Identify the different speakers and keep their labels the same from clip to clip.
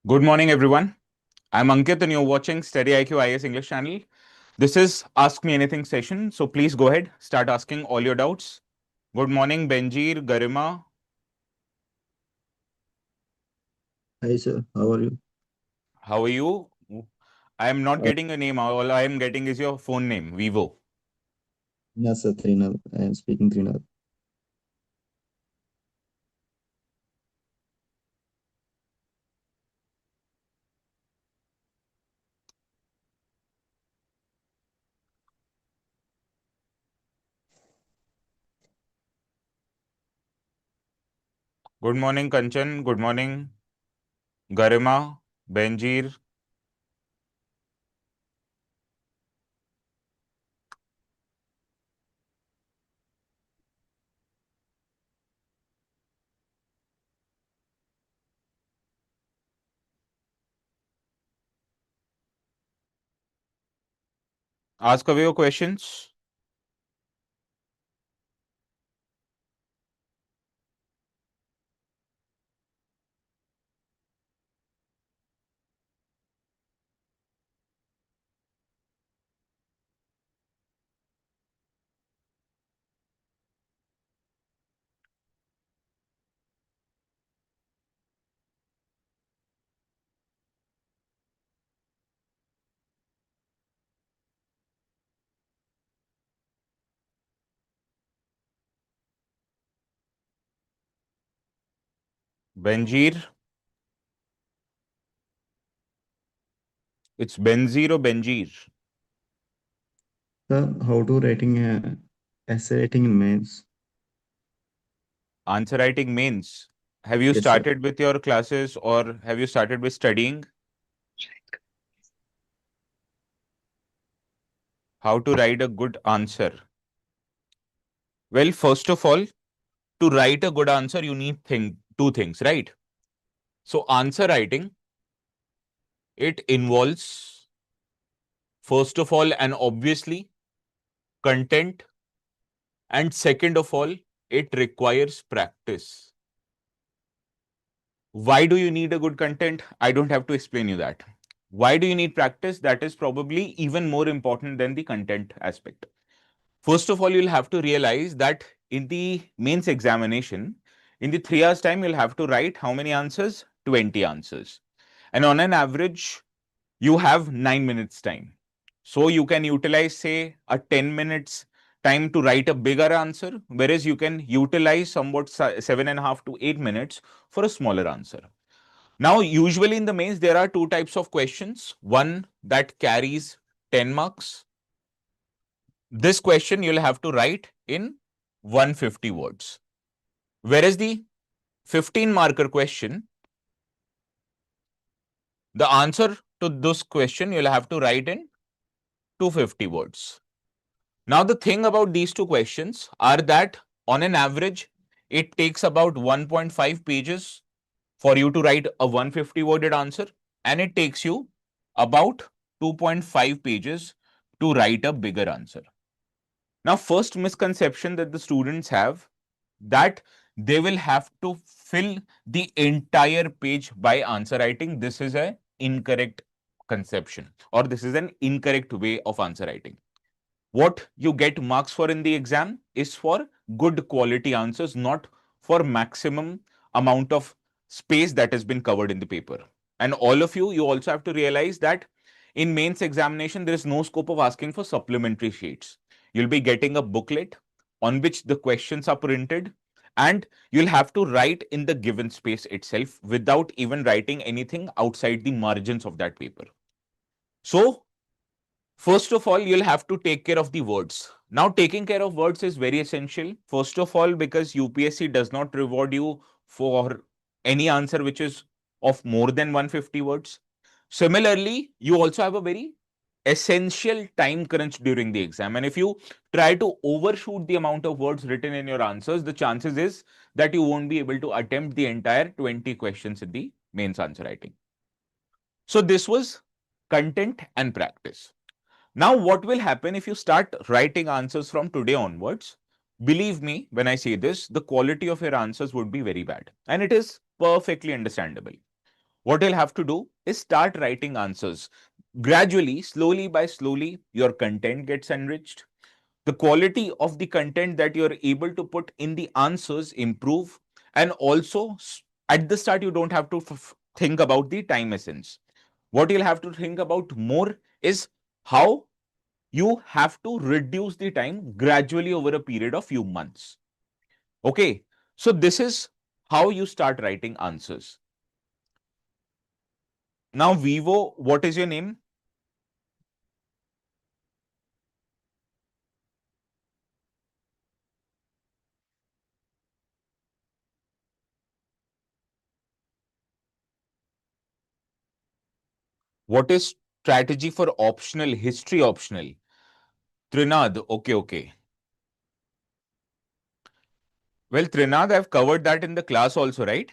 Speaker 1: Good morning, everyone. I'm Ankit, and you're watching StudyIQ IAS English channel. This is Ask Me Anything session, so please go ahead, start asking all your doubts. Good morning, Benjir, Garima.
Speaker 2: Hi sir, how are you?
Speaker 1: How are you? I am not
Speaker 2: Uh,
Speaker 1: getting a name. All I am getting is your phone name, Vivo.
Speaker 2: yes, sir, Trinal. I am speaking Trinal.
Speaker 1: Good morning, Kanchan. Good morning, Garima, Benjir. Ask away your questions. Benjir. It's Benzir or Benjir.
Speaker 2: Sir, how to writing essay writing in mains?
Speaker 1: Answer writing mains. Have you
Speaker 2: Yes, sir.
Speaker 1: started with your classes or have you started with studying? How to write a good answer? Well, first of all, to write a good answer, you need two things, right? So, answer writing, it involves, first of all, and obviously, content. And second of all, it requires practice. Why do you need a good content? I don't have to explain you that. Why do you need practice? That is probably even more important than the content aspect. First of all, you'll have to realize that in the mains examination, in the 3 hours time, you'll have to write how many answers? 20 answers. And on an average, you have 9 minutes time. So you can utilize, say, a 10 minutes time to write a bigger answer, whereas you can utilize somewhat 7.5 to 8 minutes for a smaller answer. Now, usually in the mains, there are two types of questions. One that carries 10 marks. This question you'll have to write in 150 words. Whereas the 15 marker question, the answer to this question you'll have to write in 250 words. Now, the thing about these two questions are that on an average, it takes about 1.5 pages for you to write a 150 worded answer, and it takes you about 2.5 pages to write a bigger answer. Now, first misconception that the students have that they will have to fill the entire page by answer writing. This is an incorrect conception, or this is an incorrect way of answer writing. What you get marks for in the exam is for good quality answers, not for maximum amount of space that has been covered in the paper. And all of you also have to realize that in mains examination, there is no scope of asking for supplementary sheets. You'll be getting a booklet on which the questions are printed, and you'll have to write in the given space itself without even writing anything outside the margins of that paper. So, first of all, you'll have to take care of the words. Now, taking care of words is very essential. First of all, because UPSC does not reward you for any answer which is of more than 150 words. Similarly, you also have a very essential time crunch during the exam. And if you try to overshoot the amount of words written in your answers, the chances is that you won't be able to attempt the entire 20 questions in the mains answer writing. So, this was content and practice. Now, what will happen if you start writing answers from today onwards? Believe me, when I say this, the quality of your answers would be very bad. And it is perfectly understandable. what you'll have to do is start writing answers. Gradually, slowly by slowly, your content gets enriched. The quality of the content that you're able to put in the answers improve. And also, at the start, you don't have to think about the time essence. What you'll have to think about more is how you have to reduce the time gradually over a period of few months. Okay, so this is how you start writing answers. Now, Vivo, what is your name? What is strategy for optional, history optional? Trinad, okay, okay. Well, Trinad, I've covered that in the class also, right?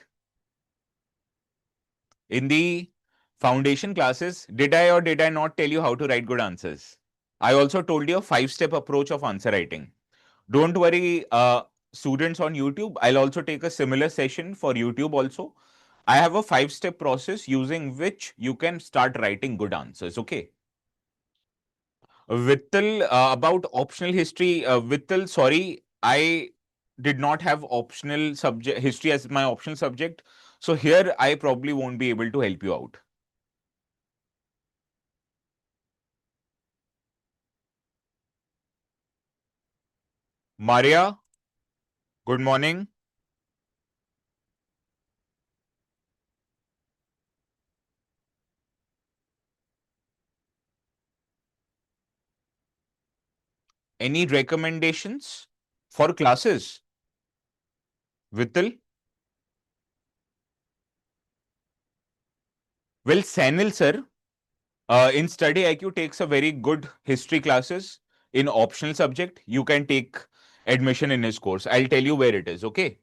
Speaker 1: In the foundation classes, did I or did I not tell you how to write good answers? I also told you a 5-step approach of answer writing. Don't worry, students on YouTube, I'll also take a similar session for YouTube also. I have a 5-step process using which you can start writing good answers, okay? Vittal, about optional history, Vittal, sorry, I did not have optional subject history as my optional subject. So here I probably won't be able to help you out. Maria, good morning. Any recommendations for classes? Vittal? Well, Sanil sir, in StudyIQ takes a very good history classes in optional subject. You can take admission in his course. I'll tell you where it is, okay?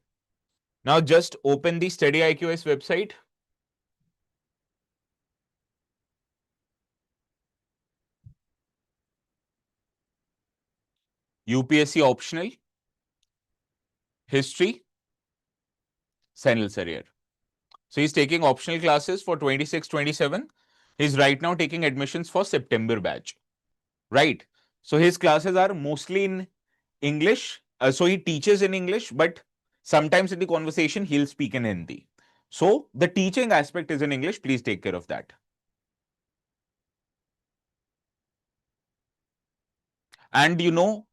Speaker 1: Now just open the StudyIQ's website. UPSC optional, history, Sanil sir here. So he's taking optional classes for 26-27. He's right now taking admissions for September batch. Right. So his classes are mostly in English. So he teaches in English, but sometimes in the conversation he'll speak in Hindi. So the teaching aspect is in English. Please take care of that. And you know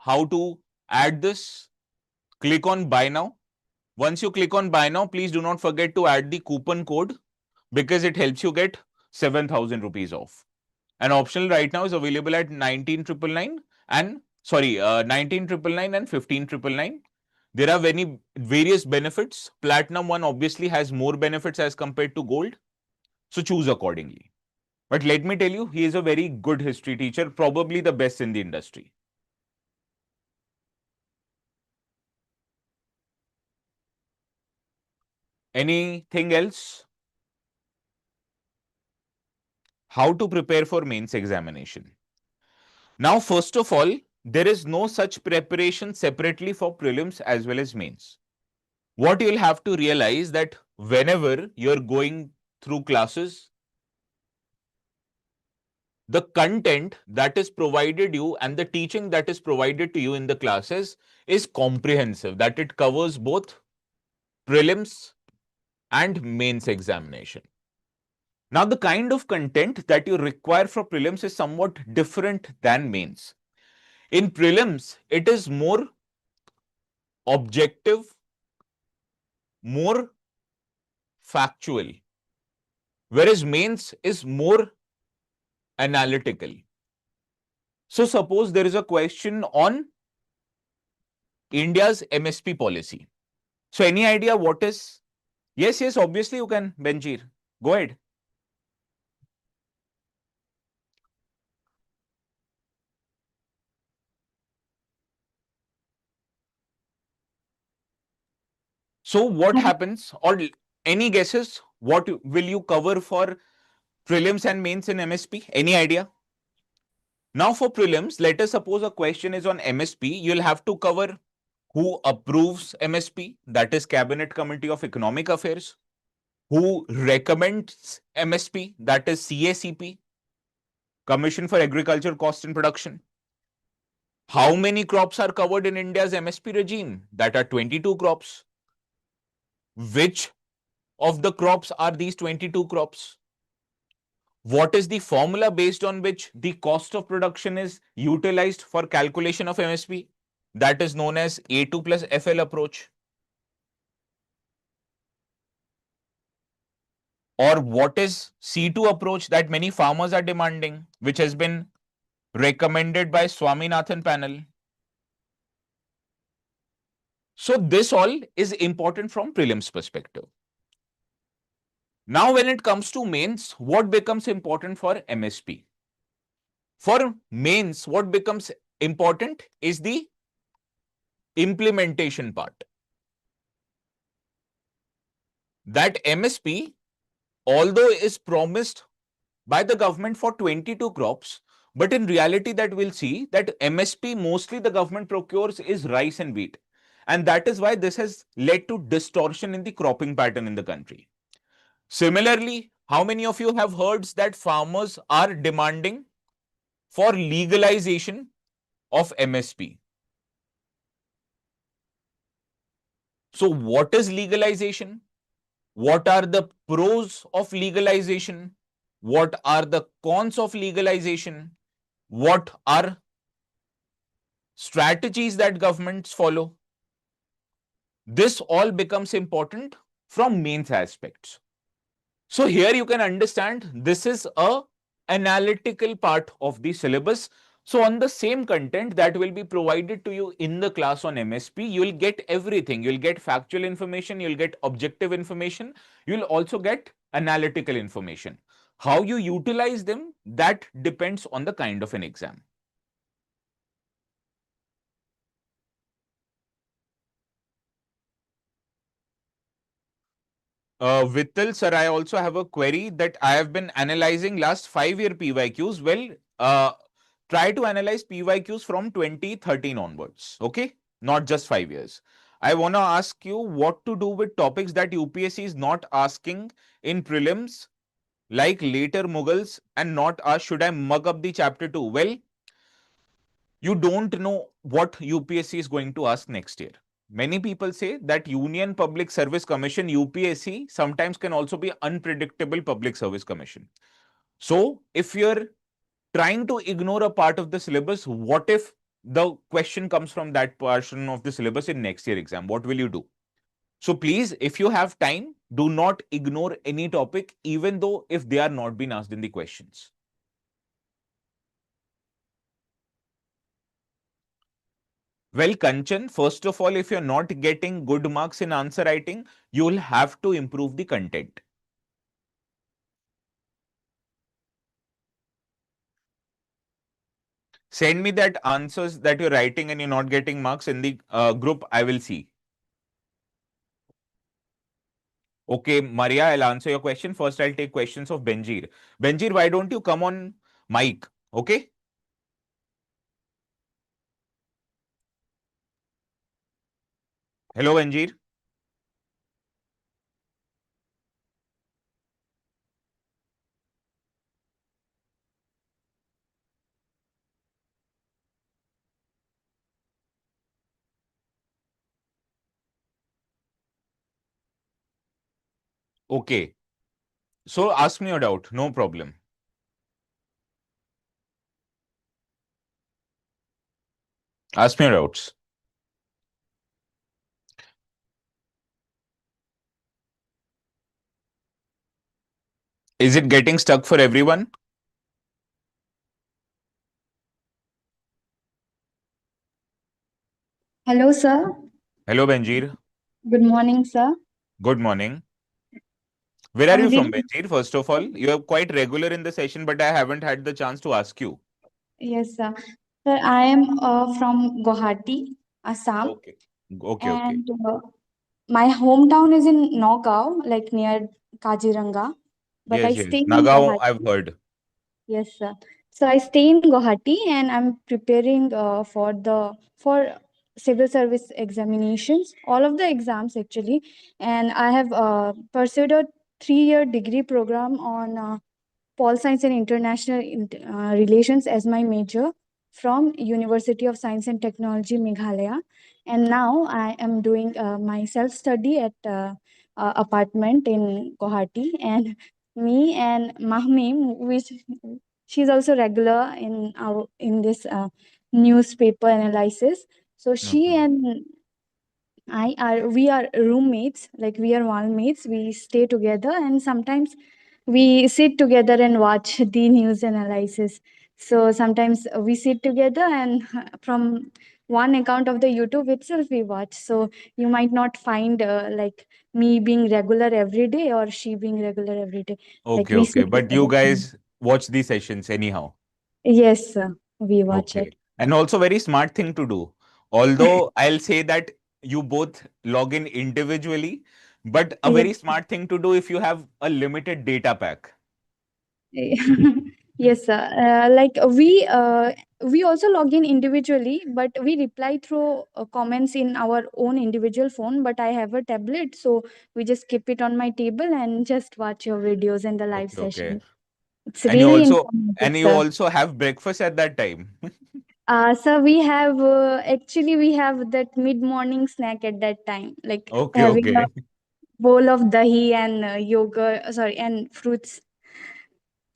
Speaker 1: how to add this? Click on buy now. Once you click on buy now, please do not forget to add the coupon code because it helps you get 7,000 rupees off. An optional right now is available at 19,999 and 19,999 and 15,999. There are many various benefits. Platinum one obviously has more benefits as compared to gold. So choose accordingly. But let me tell you, he is a very good history teacher, probably the best in the industry. Anything else? How to prepare for mains examination? Now, first of all, there is no such preparation separately for prelims as well as mains. What you'll have to realize that whenever you're going through classes, the content that is provided you and the teaching that is provided to you in the classes is comprehensive, that it covers both prelims and mains examination. Now, the kind of content that you require for prelims is somewhat different than mains. In prelims, it is more objective, more factual, whereas mains is more analytical. So suppose there is a question on India's MSP policy. So any idea what is? Yes, yes, obviously you can, Benjir. Go ahead. So what happens, or any guesses? What will you cover for prelims and mains in MSP? Any idea? Now for prelims, let us suppose a question is on MSP. You'll have to cover who approves MSP, that is Cabinet Committee of Economic Affairs. Who recommends MSP? That is CACP, Commission for Agriculture Cost and Production. How many crops are covered in India's MSP regime? That are 22 crops. Which of the crops are these 22 crops? What is the formula based on which the cost of production is utilized for calculation of MSP? That is known as A2 plus FL approach. Or what is C2 approach that many farmers are demanding, which has been recommended by Swaminathan panel? So this all is important from prelims perspective. Now, when it comes to mains, what becomes important for MSP? For mains, what becomes important is the implementation part. That MSP, although is promised by the government for 22 crops, but in reality that we'll see that MSP mostly the government procures is rice and wheat. And that is why this has led to distortion in the cropping pattern in the country. Similarly, how many of you have heard that farmers are demanding for legalization of MSP? So what is legalization? What are the pros of legalization? What are the cons of legalization? What are strategies that governments follow? This all becomes important from mains aspects. So here you can understand this is a analytical part of the syllabus. So on the same content that will be provided to you in the class on MSP, you will get everything. You'll get factual information, you'll get objective information, you'll also get analytical information. How you utilize them, that depends on the kind of an exam. Vittal, sir, I also have a query that I have been analyzing last 5-year PYQs. Well, try to analyze PYQs from 2013 onwards, okay? Not just 5 years. I want to ask you what to do with topics that UPSC is not asking in prelims, like later Mughals, and not ask, should I mug up the chapter 2? Well, you don't know what UPSC is going to ask next year. Many people say that Union Public Service Commission, UPSC, sometimes can also be unpredictable public service commission. So if you're trying to ignore a part of the syllabus, what if the question comes from that portion of the syllabus in next year exam? What will you do? So please, if you have time, do not ignore any topic, even though if they are not being asked in the questions. Well, Kanchan, first of all, if you're not getting good marks in answer writing, you'll have to improve the content. Send me that answers that you're writing and you're not getting marks in the group. I will see. Okay, Maria, I'll answer your question. First, I'll take questions of Benjir. Benjir, why don't you come on mic? Okay. Hello, Benjir. Okay. So ask me your doubt. No problem. Ask me your doubts. Is it getting stuck for everyone?
Speaker 3: Hello, sir.
Speaker 1: Hello, Benjir.
Speaker 3: Good morning, sir.
Speaker 1: Good morning. Where are
Speaker 3: I'm
Speaker 1: you from,
Speaker 3: really,
Speaker 1: Benjir? First of all, you are quite regular in the session, but I haven't had the chance to ask you.
Speaker 3: yes, sir. Sir, I am from Guwahati, Assam,
Speaker 1: Okay. Okay, okay.
Speaker 3: and my hometown is in Nagaon, like near Kaziranga, but I
Speaker 1: Yes,
Speaker 3: stay
Speaker 1: yes.
Speaker 3: in
Speaker 1: Nagaon, I've
Speaker 3: Guwahati.
Speaker 1: heard.
Speaker 3: Yes, sir. So I stay in Guwahati, and I'm preparing for civil service examinations, all of the exams actually, and I have pursued a 3-year degree program on Pol Science and International Relations as my major from University of Science and Technology, Meghalaya. And now I am doing my self study at apartment in Guwahati. And me and Mahmim, which she's also regular in our in this newspaper analysis. So she
Speaker 1: Okay.
Speaker 3: and I are we are roommates, like we are wallmates. We stay together, and sometimes we sit together and watch the news analysis. So sometimes we sit together, and from one account of the YouTube itself we watch. So you might not find like me being regular every day or she being regular every day. Like
Speaker 1: Okay,
Speaker 3: we
Speaker 1: okay.
Speaker 3: sit
Speaker 1: But you
Speaker 3: together.
Speaker 1: guys watch these sessions anyhow.
Speaker 3: Yes, we watch
Speaker 1: Okay.
Speaker 3: it.
Speaker 1: And also very smart thing to do. Although I'll say that you both log in individually, but a
Speaker 3: Yeah.
Speaker 1: very smart thing to do if you have a limited data pack.
Speaker 3: Yes, sir. We also log in individually, but we reply through comments in our own individual phone. But I have a tablet, so we just keep it on my table and just watch your videos and the live
Speaker 1: Okay, okay.
Speaker 3: session. It's
Speaker 1: And you
Speaker 3: really
Speaker 1: also
Speaker 3: informative,
Speaker 1: and you
Speaker 3: sir.
Speaker 1: also have breakfast at that time.
Speaker 3: So we have actually we have that mid-morning snack at that time, like
Speaker 1: Okay,
Speaker 3: having a
Speaker 1: okay.
Speaker 3: bowl of dahi and yogurt, sorry, and fruits.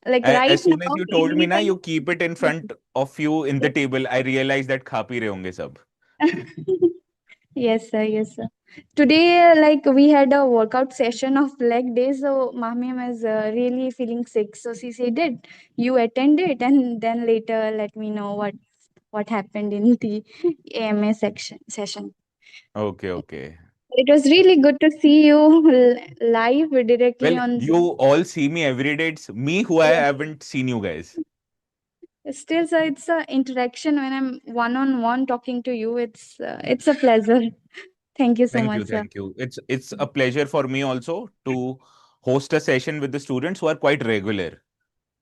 Speaker 3: Like right
Speaker 1: As soon as
Speaker 3: now,
Speaker 1: you told
Speaker 3: even
Speaker 1: me
Speaker 3: if
Speaker 1: na, you keep it in
Speaker 3: I
Speaker 1: front of you in the table, I realized that खा P रहे होंगे सब.
Speaker 3: yes, sir. Yes, sir. Today, like we had a workout session of leg day, so Mahmi was really feeling sick. So she said, "Did you attend it?" And then later, let me know what happened in the AMA section session.
Speaker 1: Okay, okay.
Speaker 3: It was really good to see you live directly
Speaker 1: Well,
Speaker 3: on.
Speaker 1: you all see me every day. It's me who I haven't seen you guys.
Speaker 3: Still, sir, it's a interaction when I'm one on one talking to you. It's a pleasure. Thank you so
Speaker 1: Thank
Speaker 3: much,
Speaker 1: you,
Speaker 3: sir.
Speaker 1: thank you. It's a pleasure for me also to host a session with the students who are quite regular.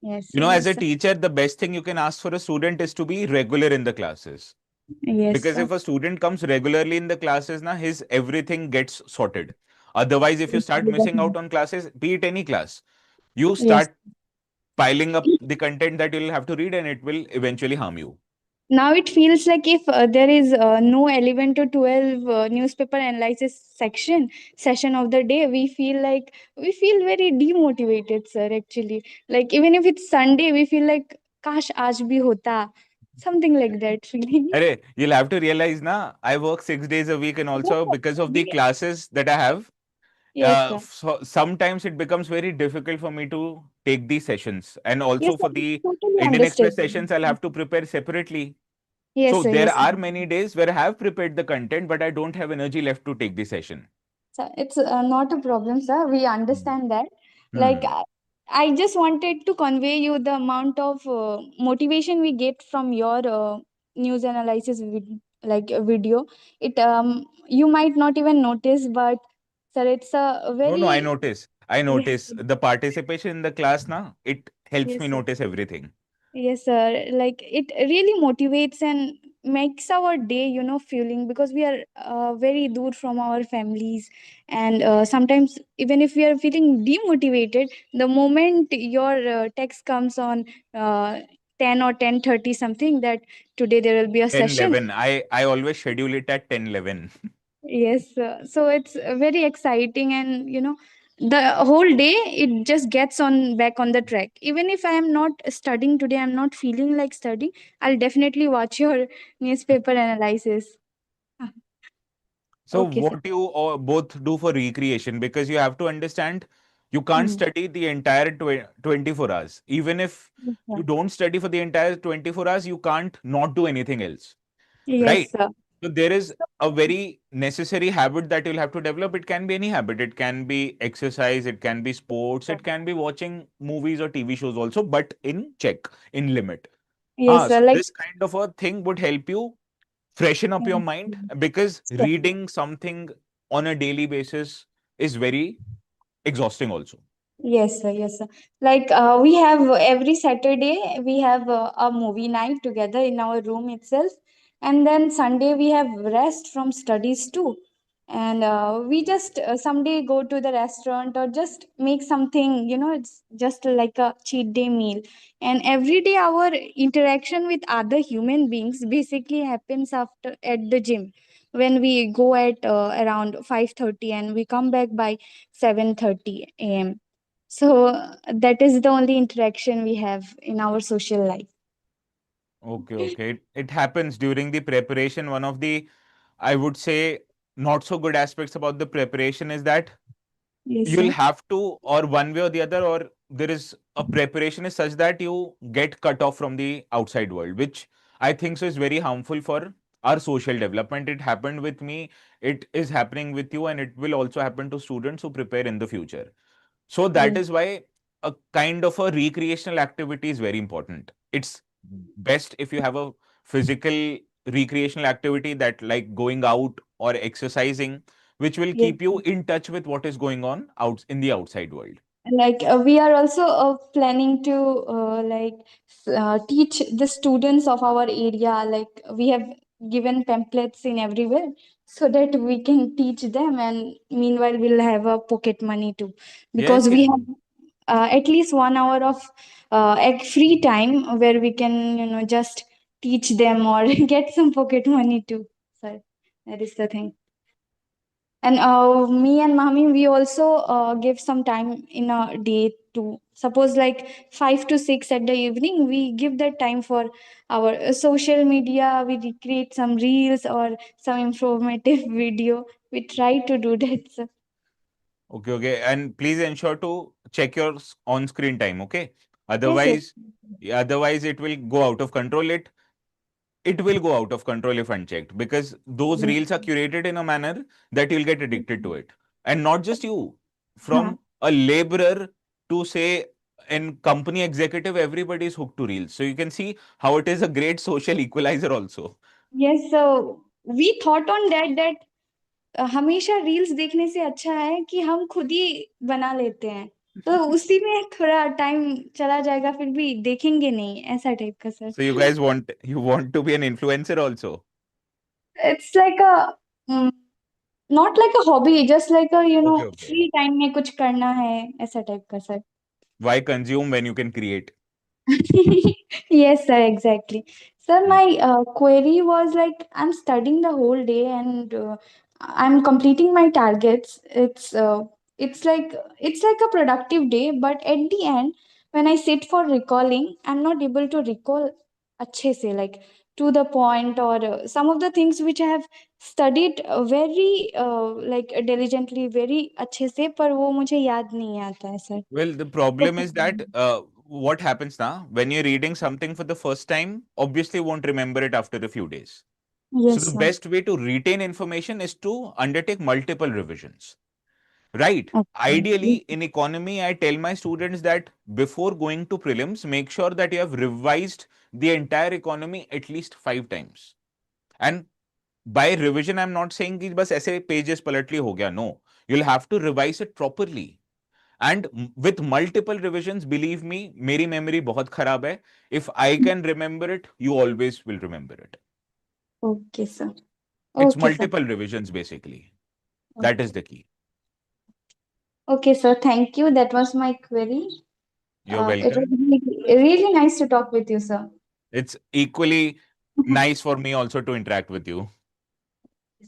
Speaker 3: Yes,
Speaker 1: You
Speaker 3: sir.
Speaker 1: know, as
Speaker 3: Yes,
Speaker 1: a
Speaker 3: sir.
Speaker 1: teacher, the best thing you can ask for a student is to be regular in the classes.
Speaker 3: Yes,
Speaker 1: Because
Speaker 3: sir.
Speaker 1: if a student comes regularly in the classes, na, his everything gets sorted. Otherwise, if you start missing out on classes, be it any class, you
Speaker 3: Yes.
Speaker 1: start piling up the content that you'll have to read and it will eventually harm you.
Speaker 3: Now it feels like if there is no 11 to 12 newspaper analysis session of the day, we feel very demotivated, sir. Actually, like even if it's Sunday, we feel like kash aaj bhi hota, something like that. Feeling.
Speaker 1: Arey, you'll have to realize, na, I work 6 days a week and also because of the
Speaker 3: We-
Speaker 1: classes that I have,
Speaker 3: Yes, sir.
Speaker 1: so sometimes it becomes very difficult for me to take these sessions. And
Speaker 3: Yes,
Speaker 1: also
Speaker 3: sir.
Speaker 1: for
Speaker 3: It's
Speaker 1: the
Speaker 3: totally
Speaker 1: Indian Express
Speaker 3: understandable.
Speaker 1: sessions, I'll have to prepare separately.
Speaker 3: Yes,
Speaker 1: So
Speaker 3: sir.
Speaker 1: there
Speaker 3: Yes, sir.
Speaker 1: are many days where I have prepared the content, but I don't have energy left to take the session.
Speaker 3: So it's not a problem, sir. We understand that. Like,
Speaker 1: Hmm.
Speaker 3: I just wanted to convey you the amount of motivation we get from your news analysis video. It you might not even notice, but sir, it's a
Speaker 1: No, no, I
Speaker 3: very
Speaker 1: notice. I
Speaker 3: yes,
Speaker 1: notice the participation in the class now, it helps me
Speaker 3: yes, sir.
Speaker 1: notice everything.
Speaker 3: Yes, sir. Like it really motivates and makes our day, feeling because we are very dur from our families, and sometimes even if we are feeling demotivated, the moment your text comes on uh, 10 or 10:30 something that today there will be a
Speaker 1: 10,
Speaker 3: session.
Speaker 1: 11. I always schedule it at 10, 11.
Speaker 3: Yes, so it's very exciting, and the whole day it just gets on back on the track. Even if I am not studying today, I'm not feeling like studying, I'll definitely watch your newspaper analysis. Ah,
Speaker 1: So
Speaker 3: okay, sir.
Speaker 1: what you both do for recreation, because you have to understand you can't
Speaker 3: Hmm.
Speaker 1: study the entire 24 hours. Even if
Speaker 3: Yes,
Speaker 1: you
Speaker 3: sir.
Speaker 1: don't study for the entire 24 hours, you can't not do anything else,
Speaker 3: Yes,
Speaker 1: right?
Speaker 3: sir.
Speaker 1: So there is a very necessary habit that you'll have to develop. It can be any habit. It can be exercise, it can be sports, it can be watching movies or TV shows also, but in check, in limit.
Speaker 3: Yes, sir.
Speaker 1: So
Speaker 3: Like,
Speaker 1: this kind of a thing would help you freshen up your
Speaker 3: yes,
Speaker 1: mind because
Speaker 3: sir.
Speaker 1: reading something on a daily basis is very exhausting also.
Speaker 3: Yes, sir. Yes, sir. Like we have every Saturday we have a movie night together in our room itself, and then Sunday we have rest from studies too. and we just someday go to the restaurant or just make something, it's just like a cheat day meal. And every day our interaction with other human beings basically happens after at the gym, when we go at around 5:30 and we come back by 7:30 a.m. So that is the only interaction we have in our social life.
Speaker 1: Okay, okay. It happens during the preparation. One of the, I would say, not so good aspects about the preparation is that
Speaker 3: Yes,
Speaker 1: you'll
Speaker 3: sir.
Speaker 1: have to, or one way or the other, or there is a preparation is such that you get cut off from the outside world, which I think so is very harmful for our social development. It happened with me, it is happening with you, and it will also happen to students who prepare in the future. So that
Speaker 3: Yes.
Speaker 1: is why a kind of a recreational activity is very important. It's best if you have a physical recreational activity that like going out or exercising, which will
Speaker 3: Yes.
Speaker 1: keep you in touch with what is going on out in the outside world.
Speaker 3: Like we are also planning to teach the students of our area, like we have given pamphlets in everywhere so that we can teach them, and meanwhile we'll have a pocket money too, because
Speaker 1: Yes,
Speaker 3: we
Speaker 1: yes.
Speaker 3: have at least 1 hour of free time where we can just teach them or get some pocket money too. So that is the thing. And me and Mami, we also give some time in a day to suppose like 5 to 6 at the evening. We give that time for our social media. We recreate some reels or some informative video. We try to do that. So,
Speaker 1: Okay, okay. And please ensure to check your on-screen time, okay?
Speaker 3: yes, yes.
Speaker 1: Otherwise, yeah, otherwise it will go out of control. It will go out of control if unchecked, because those
Speaker 3: Yes.
Speaker 1: reels are curated in a manner that you'll get addicted to it. And not just you,
Speaker 3: Huh.
Speaker 1: from a laborer to say an company executive, everybody is hooked to reels. So you can see how it is a great social equalizer also.
Speaker 3: Yes, so we thought on that हमेशा reels देखने से अच्छा है कि हम खुद ही बना लेते हैं, तो उसी में थोड़ा टाइम चला जाएगा, फिर भी देखेंगे नहीं, ऐसा टाइप का sir.
Speaker 1: So you want to be an influencer also.
Speaker 3: It's like a not like a hobby, just like a
Speaker 1: Okay, okay.
Speaker 3: Free time में कुछ करना है, ऐसा टाइप का sir.
Speaker 1: Why consume when you can create?
Speaker 3: Yes, sir, exactly. Sir,
Speaker 1: Hmm.
Speaker 3: my query was like I'm studying the whole day and I'm completing my targets. It's like a productive day, but at the end, when I sit for recalling, I'm not able to recall अच्छे से, like to the point, or some of the things which I have studied very like diligently, very अच्छे से, पर वो मुझे याद नहीं आता है sir.
Speaker 1: Well, the problem is that what happens now when you're reading something for the first time, obviously you won't remember it after a few days. So
Speaker 3: Yes,
Speaker 1: the
Speaker 3: sir.
Speaker 1: best way to retain information is to undertake multiple revisions, right?
Speaker 3: Okay.
Speaker 1: Ideally, in economy, I tell my students that before going to prelims, make sure that you have revised the entire economy at least 5 times. And by revision, I'm not saying कि बस ऐसे pages पलट लिए हो गया. No, you'll have to revise it properly. And with multiple revisions, believe me, मेरी memory बहुत खराब है. If I can remember it, you always will remember it.
Speaker 3: Okay, sir.
Speaker 1: It's
Speaker 3: Okay, sir.
Speaker 1: multiple revisions basically. That is
Speaker 3: Okay.
Speaker 1: the key.
Speaker 3: Okay, sir. Thank you. That was my query.
Speaker 1: You're
Speaker 3: It was
Speaker 1: welcome.
Speaker 3: really nice to talk with you, sir.
Speaker 1: It's equally nice for me also to interact with you.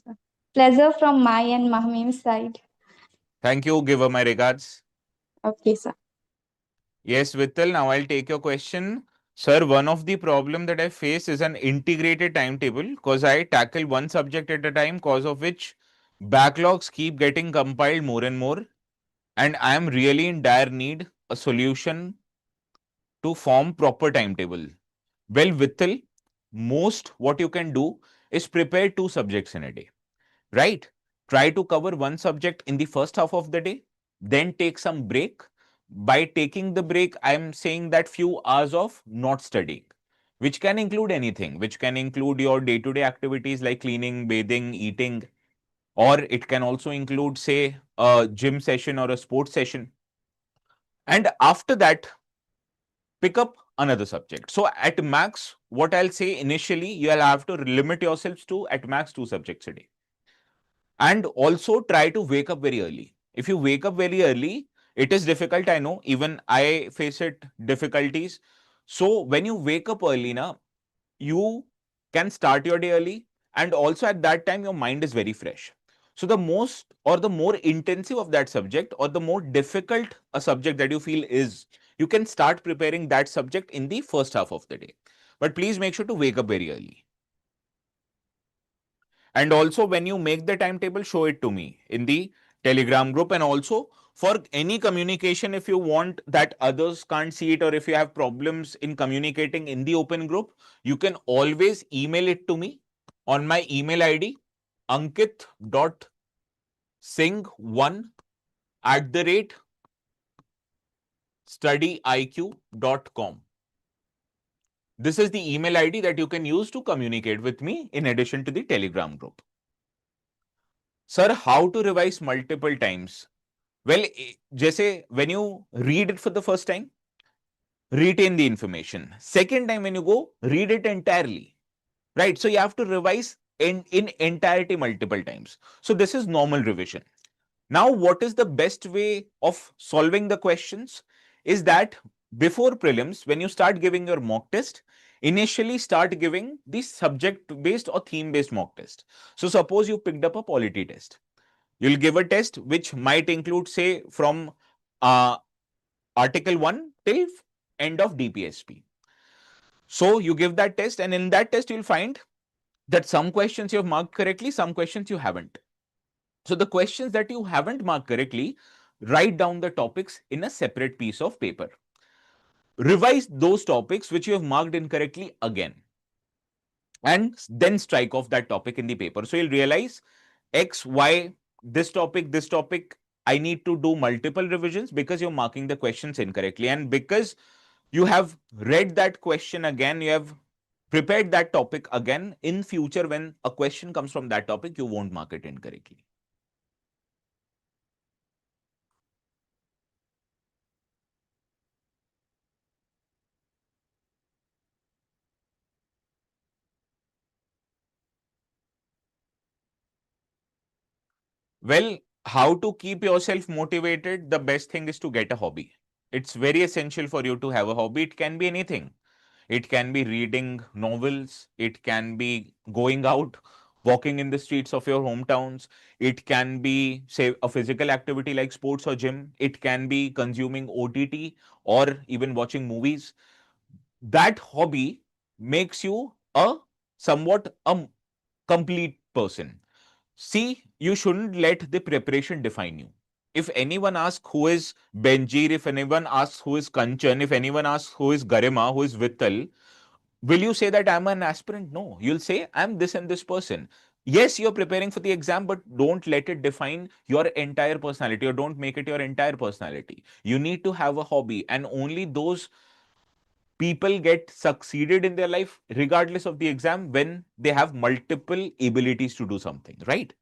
Speaker 3: Sir. Pleasure from my and Mahmim's side.
Speaker 1: Thank you. Give her my regards.
Speaker 3: Okay, sir.
Speaker 1: Yes, Vittal, now I'll take your question. Sir, one of the problem that I face is an integrated timetable because I tackle one subject at a time, cause of which backlogs keep getting compiled more and more. And I am really in dire need a solution to form proper timetable. Well, Vittal, most what you can do is prepare two subjects in a day, right? Try to cover one subject in the first half of the day, then take some break. By taking the break, I am saying that few hours of not studying, which can include anything, which can include your day-to-day activities like cleaning, bathing, eating, or it can also include, say, a gym session or a sports session. And after that, pick up another subject. So at max, what I'll say initially, you'll have to limit yourselves to at max two subjects a day. And also try to wake up very early. If you wake up very early, it is difficult, I know, even I face it difficulties. So when you wake up early now, you can start your day early, and also at that time your mind is very fresh. So the most or the more intensive of that subject or the more difficult a subject that you feel is, you can start preparing that subject in the first half of the day. But please make sure to wake up very early. And also when you make the timetable, show it to me in the Telegram group. And also for any communication, if you want that others can't see it, or if you have problems in communicating in the open group, you can always email it to me on my email ID, ankit.singh1@studyiq.com. This is the email ID that you can use to communicate with me in addition to the Telegram group. Sir, how to revise multiple times? Well, जैसे when you read it for the first time, retain the information. Second time when you go, read it entirely, right? So you have to revise in entirety multiple times. So this is normal revision. Now, what is the best way of solving the questions? Is that before prelims, when you start giving your mock test, initially start giving the subject-based or theme-based mock test. So suppose you picked up a polity test. You'll give a test which might include, say, from uh, Article 1 till end of DPSP. So you give that test, and in that test, you'll find that some questions you have marked correctly, some questions you haven't. So the questions that you haven't marked correctly, write down the topics in a separate piece of paper. Revise those topics which you have marked incorrectly again, and then strike off that topic in the paper. So you'll realize X, Y, this topic, I need to do multiple revisions because you're marking the questions incorrectly. And because you have read that question again, you have prepared that topic again, in future when a question comes from that topic, you won't mark it incorrectly. Well, how to keep yourself motivated? The best thing is to get a hobby. It's very essential for you to have a hobby. It can be anything. It can be reading novels. It can be going out, walking in the streets of your hometowns. It can be, say, a physical activity like sports or gym. It can be consuming OTT or even watching movies. That hobby makes you a somewhat a complete person. See, you shouldn't let the preparation define you. If anyone asks who is Benjir, if anyone asks who is Kanchan, if anyone asks who is Garima, who is Vittal, will you say that I'm an aspirant? No, you'll say I'm this and this person. Yes, you're preparing for the exam, but don't let it define your entire personality, or don't make it your entire personality. You need to have a hobby, and only those people get succeeded in their life, regardless of the exam, when they have multiple abilities to do something, right?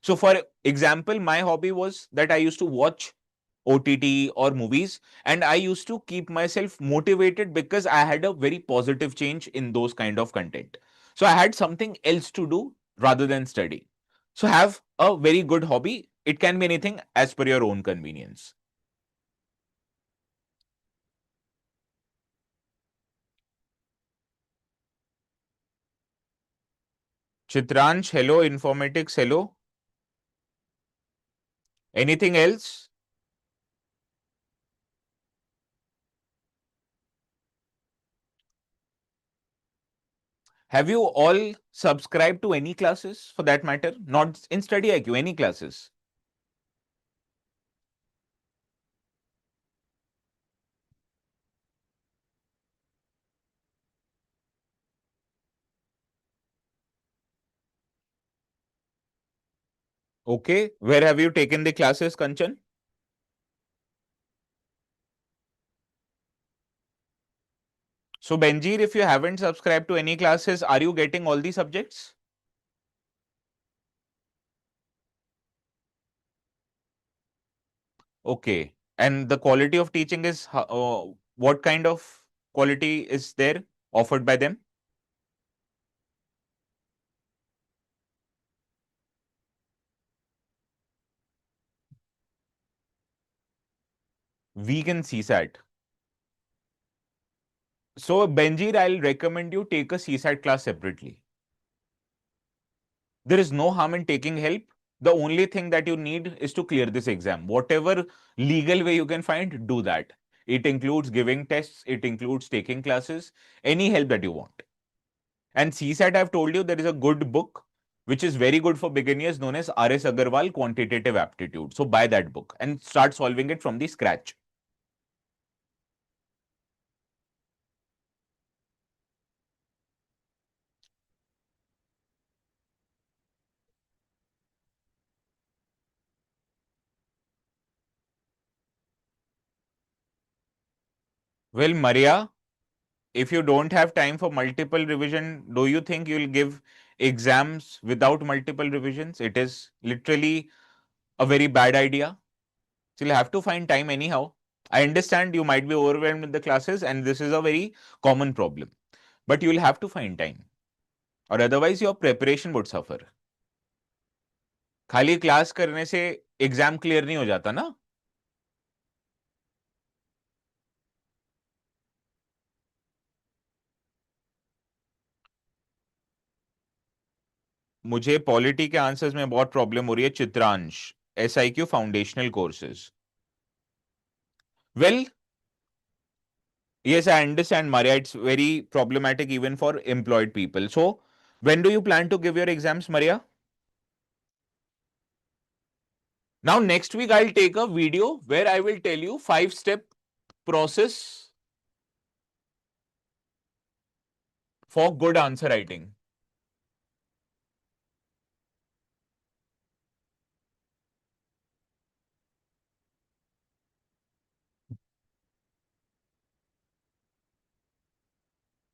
Speaker 1: So, for example, my hobby was that I used to watch OTT or movies, and I used to keep myself motivated because I had a very positive change in those kind of content. So, I had something else to do rather than study. So, have a very good hobby. It can be anything as per your own convenience. Chitransh, hello. Informatics, hello. Anything else? Have you all subscribed to any classes for that matter? Not in StudyIQ, any classes? Okay. Where have you taken the classes, Kanchan? So, Benjir, if you haven't subscribed to any classes, are you getting all the subjects? Okay. And the quality of teaching is what kind of quality is there offered by them? weak in CSAT. So Benjir, I'll recommend you take a CSAT class separately. There is no harm in taking help. The only thing that you need is to clear this exam. Whatever legal way you can find, do that. It includes giving tests, it includes taking classes, any help that you want. And CSAT, I've told you, there is a good book which is very good for beginners known as R.S. Agarwal Quantitative Aptitude. So buy that book and start solving it from the scratch. Well, Maria, if you don't have time for multiple revision, do you think you'll give exams without multiple revisions? It is literally a very bad idea. So you'll have to find time anyhow. I understand you might be overwhelmed with the classes and this is a very common problem. But you'll have to find time. Or otherwise your preparation would suffer. खाली class करने से exam clear नहीं हो जाता ना. मुझे polity के answers में बहुत प्रॉब्लम हो रही है. Chitransh, SIQ foundational courses. Well, yes, I understand, Maria. It's very problematic even for employed people. So, when do you plan to give your exams, Maria? Now, next week, I'll take a video where I will tell you 5-step process for good answer writing.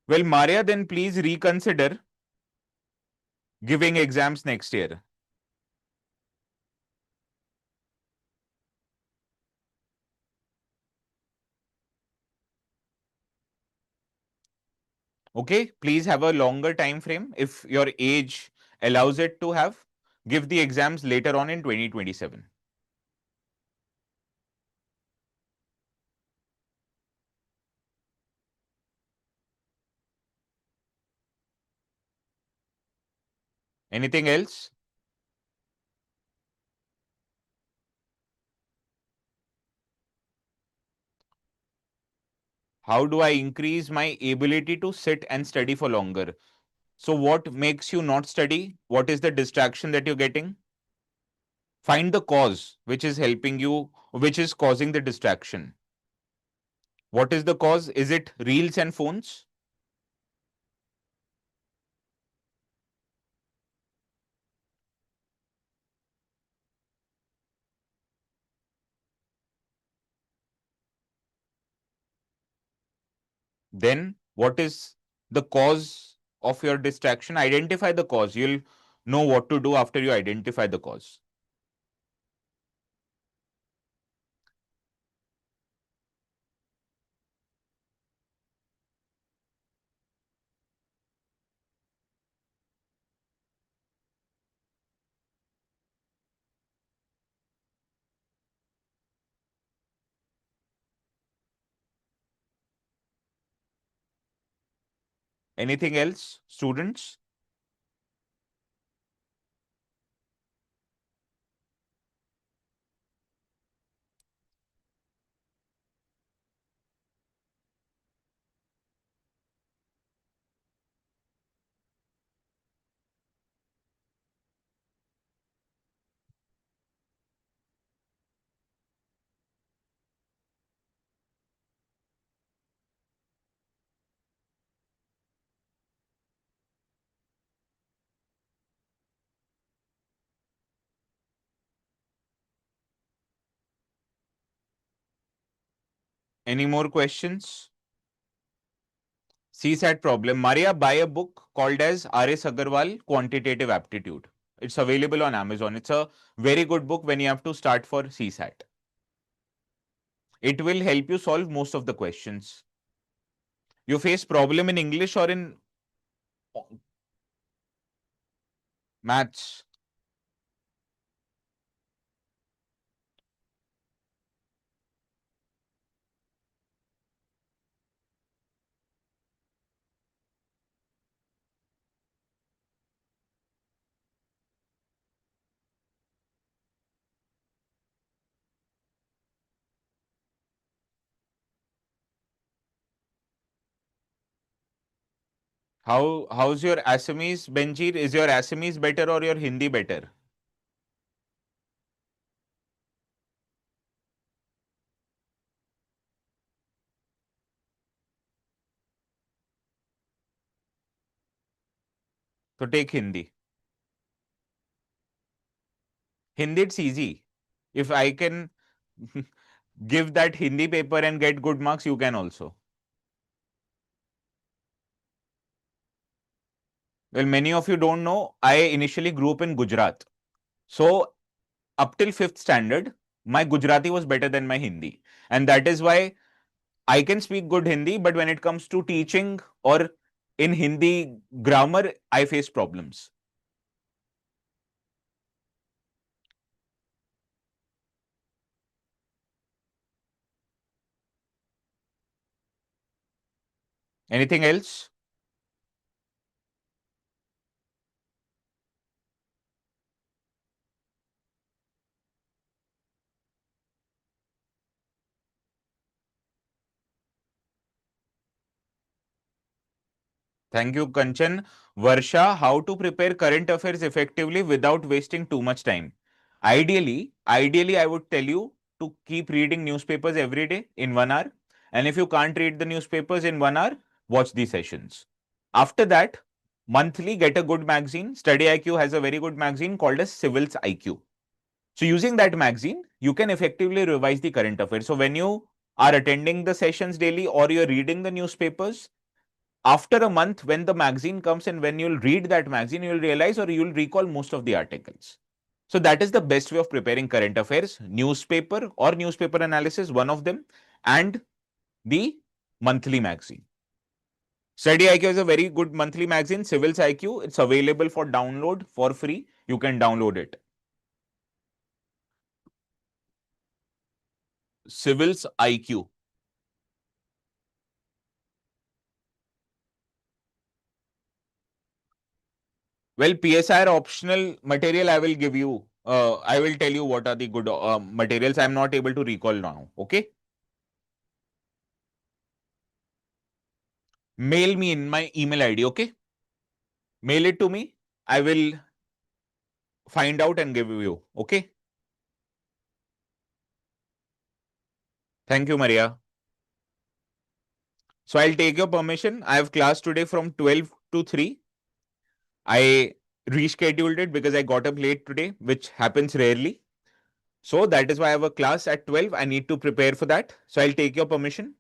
Speaker 1: Well, Maria, then please reconsider giving exams next year. Okay, please have a longer time frame. If your age allows it to have, give the exams later on in 2027. Anything else? How do I increase my ability to sit and study for longer? So what makes you not study? What is the distraction that you're getting? Find the cause which is helping you, which is causing the distraction. What is the cause? Is it reels and phones? Then what is the cause of your distraction? Identify the cause. You'll know what to do after you identify the cause. Anything else, students? Any more questions? CSAT problem. Maria, buy a book called as R.S. Agarwal Quantitative Aptitude. It's available on Amazon. It's a very good book when you have to start for CSAT. It will help you solve most of the questions. You face problem in English or in maths? How's your Assamese, Benjir? Is your Assamese better or your Hindi better? So take Hindi. Hindi, it's easy. If I can give that Hindi paper and get good marks, you can also. Well, many of you don't know, I initially grew up in Gujarat. So up till 5th standard, my Gujarati was better than my Hindi. And that is why I can speak good Hindi, but when it comes to teaching or in Hindi grammar, I face problems. Anything else? Thank you, Kanchan. Varsha, how to prepare current affairs effectively without wasting too much time? Ideally, I would tell you to keep reading newspapers every day in 1 hour. And if you can't read the newspapers in 1 hour, watch these sessions. After that, monthly get a good magazine. StudyIQ has a very good magazine called as Civil's IQ. So using that magazine, you can effectively revise the current affairs. So when you are attending the sessions daily or you're reading the newspapers, after a month, when the magazine comes and when you'll read that magazine, you'll realize or you'll recall most of the articles. So that is the best way of preparing current affairs, newspaper or newspaper analysis, one of them, and the monthly magazine. Study IQ is a very good monthly magazine, Civil's IQ. It's available for download for free. You can download it. Civil's IQ. Well, PSR optional material I will give you. I will tell you what are the good materials. I'm not able to recall now. Okay. Mail me in my email ID. Okay. Mail it to me. I will find out and give you. Okay. Thank you, Maria. So I'll take your permission. I have class today from 12 to 3. I rescheduled it because I got up late today, which happens rarely. So that is why I have a class at 12. I need to prepare for that. So I'll take your permission.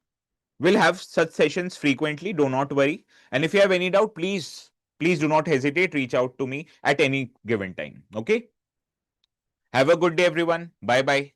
Speaker 1: We'll have such sessions frequently. Do not worry. And if you have any doubt, please do not hesitate. Reach out to me at any given time. Okay. Have a good day, everyone. Bye bye.